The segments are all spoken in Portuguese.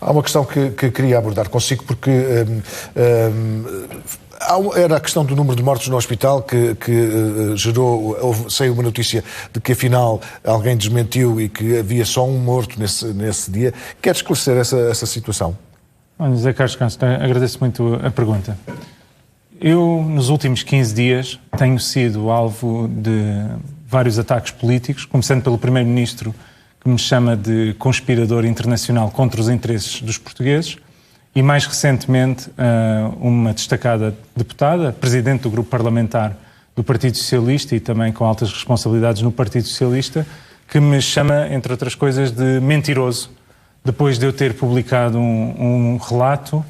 Há uma questão que queria abordar consigo, porque era a questão do número de mortos no hospital que saiu uma notícia de que afinal alguém desmentiu e que havia só um morto nesse dia. Quer esclarecer essa situação? Olha, José Carlos Castro, agradeço muito a pergunta. Eu, nos últimos 15 dias, tenho sido alvo de vários ataques políticos, começando pelo Primeiro-Ministro, que me chama de conspirador internacional contra os interesses dos portugueses, e mais recentemente uma destacada deputada, presidente do grupo parlamentar do Partido Socialista e também com altas responsabilidades no Partido Socialista, que me chama, entre outras coisas, de mentiroso, depois de eu ter publicado um relato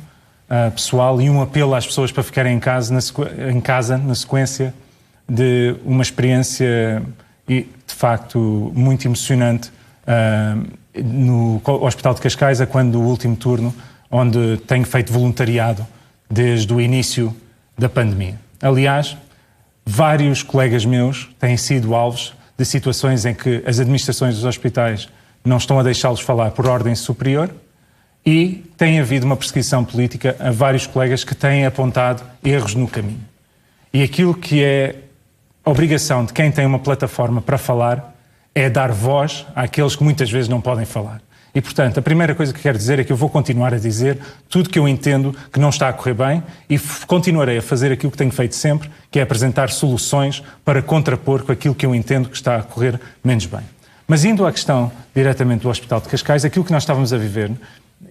pessoal e um apelo às pessoas para ficarem em casa na sequência de uma experiência, de facto, muito emocionante no Hospital de Cascais, a quando do último turno, onde tenho feito voluntariado desde o início da pandemia. Aliás, vários colegas meus têm sido alvos de situações em que as administrações dos hospitais não estão a deixá-los falar por ordem superior e tem havido uma perseguição política a vários colegas que têm apontado erros no caminho. E aquilo que é a obrigação de quem tem uma plataforma para falar é dar voz àqueles que muitas vezes não podem falar. E, portanto, a primeira coisa que quero dizer é que eu vou continuar a dizer tudo que eu entendo que não está a correr bem e continuarei a fazer aquilo que tenho feito sempre, que é apresentar soluções para contrapor com aquilo que eu entendo que está a correr menos bem. Mas indo à questão diretamente do Hospital de Cascais, aquilo que nós estávamos a viver,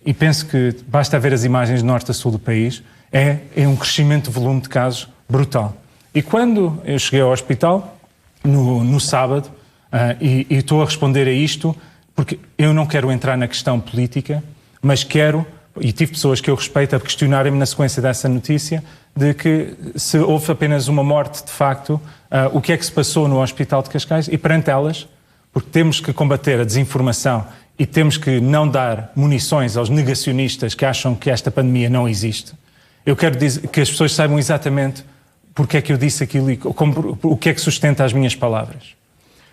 e penso que basta ver as imagens de norte a sul do país, é um crescimento de volume de casos brutal. E quando eu cheguei ao hospital, no sábado, e estou a responder a isto, porque eu não quero entrar na questão política, mas quero, e tive pessoas que eu respeito a questionarem-me na sequência dessa notícia, de que se houve apenas uma morte, de facto, o que é que se passou no Hospital de Cascais, e perante elas, porque temos que combater a desinformação e temos que não dar munições aos negacionistas que acham que esta pandemia não existe. Eu quero dizer que as pessoas saibam exatamente porque é que eu disse aquilo e o que é que sustenta as minhas palavras.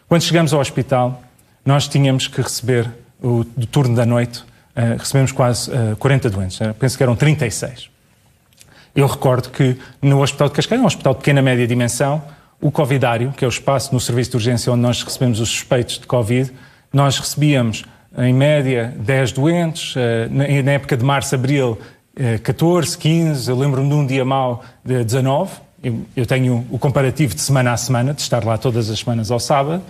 Quando chegamos ao hospital, nós tínhamos que receber, do turno da noite, recebemos quase 40 doentes, penso que eram 36. Eu recordo que no Hospital de Cascais, um hospital de pequena média dimensão, o Covidário, que é o espaço no serviço de urgência onde nós recebemos os suspeitos de Covid, nós recebíamos, em média, 10 doentes, na época de março, abril, 14, 15, eu lembro-me de um dia mau de 19, eu tenho o comparativo de semana a semana, de estar lá todas as semanas ao sábado.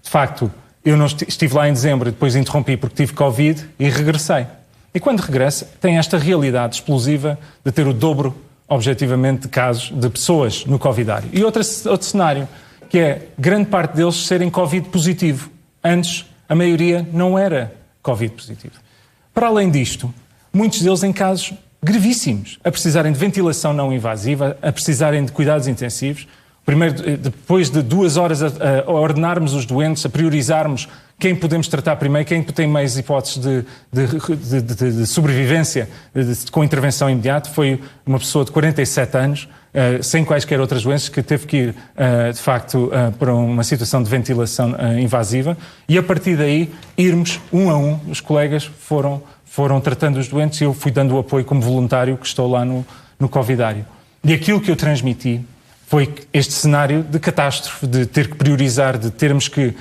De facto, eu não estive lá em dezembro e depois interrompi porque tive Covid e regressei. E quando regresso, tem esta realidade explosiva de ter o dobro, objetivamente, de casos de pessoas no Covidário. E outro cenário, que é grande parte deles serem Covid positivo. Antes, a maioria não era Covid positivo. Para além disto, muitos deles em casos gravíssimos, a precisarem de ventilação não invasiva, a precisarem de cuidados intensivos. Primeiro, depois de 2 horas a ordenarmos os doentes, a priorizarmos quem podemos tratar primeiro, quem tem mais hipóteses de sobrevivência com intervenção imediata, foi uma pessoa de 47 anos, sem quaisquer outras doenças, que teve que ir, de facto, para uma situação de ventilação invasiva, e a partir daí, irmos um a um, os colegas foram tratando os doentes e eu fui dando o apoio como voluntário que estou lá no Covidário. E aquilo que eu transmiti foi este cenário de catástrofe, de ter que priorizar, de termos que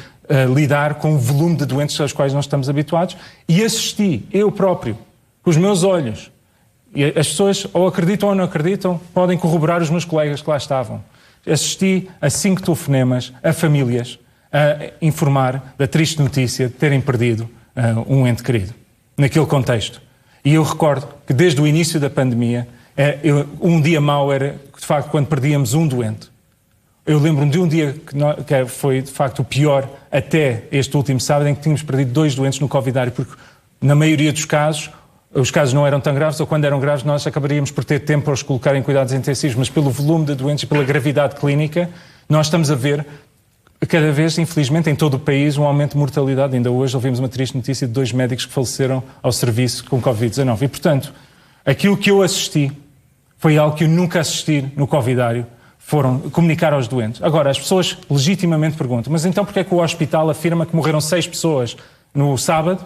lidar com o volume de doentes aos quais nós estamos habituados, e assisti, eu próprio, com os meus olhos. E as pessoas ou acreditam ou não acreditam, podem corroborar os meus colegas que lá estavam. Assisti a 5 telefonemas a famílias a informar da triste notícia de terem perdido um ente querido, naquele contexto. E eu recordo que desde o início da pandemia, um dia mau era, de facto, quando perdíamos um doente. Eu lembro-me de um dia que foi, de facto, o pior até este último sábado, em que tínhamos perdido 2 doentes no Covidário, porque, na maioria dos casos, os casos não eram tão graves, ou quando eram graves nós acabaríamos por ter tempo para os colocar em cuidados intensivos, mas pelo volume de doentes e pela gravidade clínica, nós estamos a ver, cada vez, infelizmente, em todo o país, um aumento de mortalidade. Ainda hoje ouvimos uma triste notícia de 2 médicos que faleceram ao serviço com Covid-19. E, portanto, aquilo que eu assisti foi algo que eu nunca assisti no Covidário, foram comunicar aos doentes. Agora, as pessoas legitimamente perguntam, mas então porquê é que o hospital afirma que morreram 6 pessoas no sábado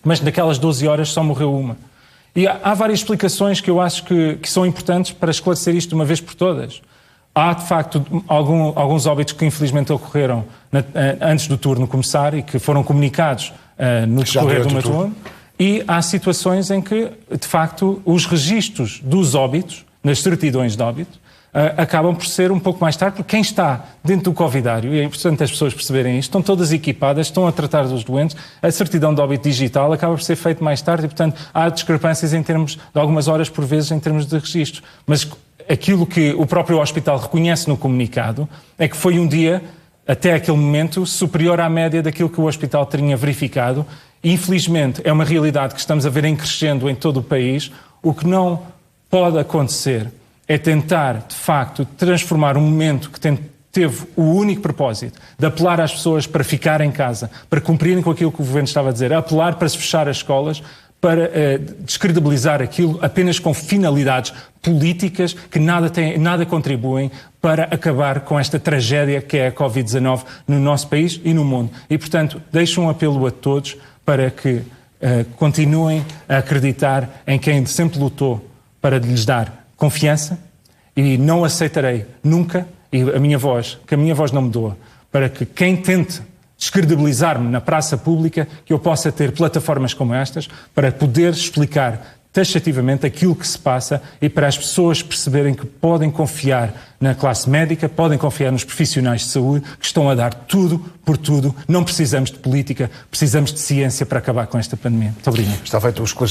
mas naquelas 12 horas só morreu uma. E há várias explicações que eu acho que são importantes para esclarecer isto de uma vez por todas. Há, de facto, alguns óbitos que infelizmente ocorreram antes do turno começar e que foram comunicados no decorrer do turno. E há situações em que, de facto, os registros dos óbitos, nas certidões de óbito, acabam por ser um pouco mais tarde, porque quem está dentro do covidário, e é importante as pessoas perceberem isto, estão todas equipadas, estão a tratar dos doentes, a certidão de óbito digital acaba por ser feita mais tarde e, portanto, há discrepâncias em termos de algumas horas por vezes em termos de registros. Mas aquilo que o próprio hospital reconhece no comunicado é que foi um dia, até aquele momento, superior à média daquilo que o hospital tinha verificado. E, infelizmente, é uma realidade que estamos a ver em crescendo em todo o país. O que não pode acontecer é tentar, de facto, transformar um momento que teve o único propósito de apelar às pessoas para ficar em casa, para cumprirem com aquilo que o governo estava a dizer, apelar para se fechar as escolas, para descredibilizar aquilo apenas com finalidades políticas que nada contribuem para acabar com esta tragédia que é a Covid-19 no nosso país e no mundo. E, portanto, deixo um apelo a todos para que continuem a acreditar em quem sempre lutou para lhes dar confiança, e não aceitarei nunca, e que a minha voz não me doa, para que quem tente descredibilizar-me na praça pública, que eu possa ter plataformas como estas para poder explicar taxativamente aquilo que se passa e para as pessoas perceberem que podem confiar na classe médica, podem confiar nos profissionais de saúde que estão a dar tudo por tudo. Não precisamos de política, precisamos de ciência para acabar com esta pandemia. Muito obrigado. Está feito o esclarecimento.